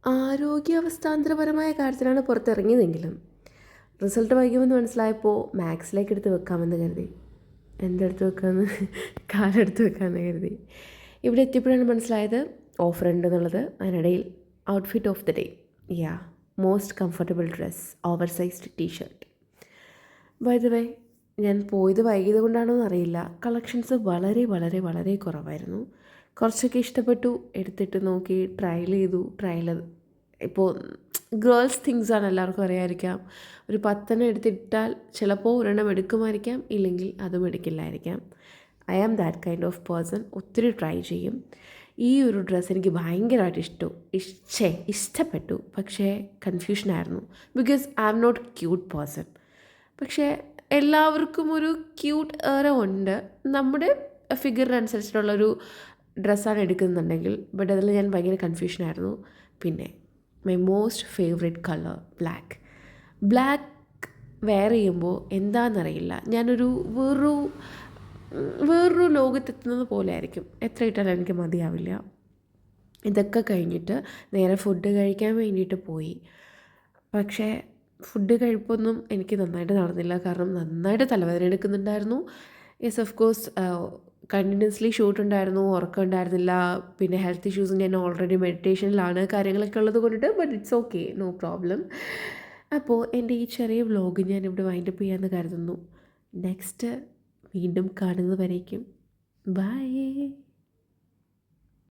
ആരോഗ്യാവസ്ഥാന്തരപരമായ കാര്യത്തിലാണ് പുറത്തിറങ്ങിയതെങ്കിലും റിസൾട്ട് വൈകുമെന്ന് മനസ്സിലായപ്പോൾ മാത്സിലേക്ക് എടുത്ത് വെക്കാമെന്ന് കരുതി. എന്തെടുത്ത് വെക്കാമെന്ന് കാലെടുത്ത് വെക്കാമെന്ന് കരുതി. ഇവിടെ എത്തിയപ്പോഴാണ് മനസ്സിലായത് ഓഫർ ഉണ്ടെന്നുള്ളത്. അതിനിടയിൽ outfit of the day, yeah, most comfortable dress, oversized T shirt. By the way, ഞാൻ പോയത് വൈകിയത് കൊണ്ടാണോ എന്നറിയില്ല, കളക്ഷൻസ് വളരെ വളരെ വളരെ കുറവായിരുന്നു. കുറച്ചൊക്കെ ഇഷ്ടപ്പെട്ടു, എടുത്തിട്ട് നോക്കി, ട്രയൽ ചെയ്തു. ഇപ്പോൾ ഗേൾസ് തിങ്സാണ്, എല്ലാവർക്കും അറിയാമായിരിക്കാം. ഒരു 10 എടുത്തിട്ടാൽ ചിലപ്പോൾ ഒരെണ്ണം എടുക്കുമായിരിക്കാം, ഇല്ലെങ്കിൽ അതും എടുക്കില്ലായിരിക്കാം. I am that kind of person. ഒത്തിരി ട്രൈ ചെയ്യും. ഈ ഒരു ഡ്രസ്സ് എനിക്ക് ഭയങ്കരമായിട്ട് ഇഷ്ടപ്പെട്ടു. പക്ഷേ കൺഫ്യൂഷനായിരുന്നു. Because I am not cute person. പക്ഷേ എല്ലാവർക്കും ഒരു ക്യൂട്ട് ഏറ ഉണ്ട്. നമ്മുടെ ഫിഗറിനനുസരിച്ചിട്ടുള്ളൊരു ഡ്രസ്സാണ് എടുക്കുന്നുണ്ടെങ്കിൽ. ബട്ട് അതിൽ ഞാൻ ഭയങ്കര കൺഫ്യൂഷനായിരുന്നു. പിന്നെ my most favourite colour black wear ചെയ്യുമ്പോൾ എന്താണെന്നറിയില്ല, ഞാനൊരു വേറൊരു ലോകത്തെത്തുന്നത് പോലെ ആയിരിക്കും. എത്ര ഇട്ടാലും എനിക്ക് മതിയാവില്ല. ഇതൊക്കെ കഴിഞ്ഞിട്ട് നേരെ ഫുഡ് കഴിക്കാൻ വേണ്ടിയിട്ട് പോയി. പക്ഷേ ഫുഡ് കഴിപ്പൊന്നും എനിക്ക് നന്നായിട്ട് നടന്നില്ല. കാരണം നന്നായിട്ട് തലവേദന എടുക്കുന്നുണ്ടായിരുന്നു. Yes, of course, continuously shoot ഉണ്ടായിരുന്നു, ഉറക്കം ഉണ്ടായിരുന്നില്ല. പിന്നെ ഹെൽത്ത് ഇഷ്യൂസ്, ഞാൻ ഓൾറെഡി മെഡിറ്റേഷനിലാണ്, കാര്യങ്ങളൊക്കെ ഉള്ളത് കൊണ്ടിട്ട്. But it's okay, no problem. അപ്പോൾ എൻ്റെ ഈ ചെറിയ വ്ലോഗ് ഞാനിവിടെ വൈൻഡപ്പ് ചെയ്യാമെന്ന് കരുതുന്നു. നെക്സ്റ്റ് വീണ്ടും കാണുന്നത് വരേക്കും ബൈ.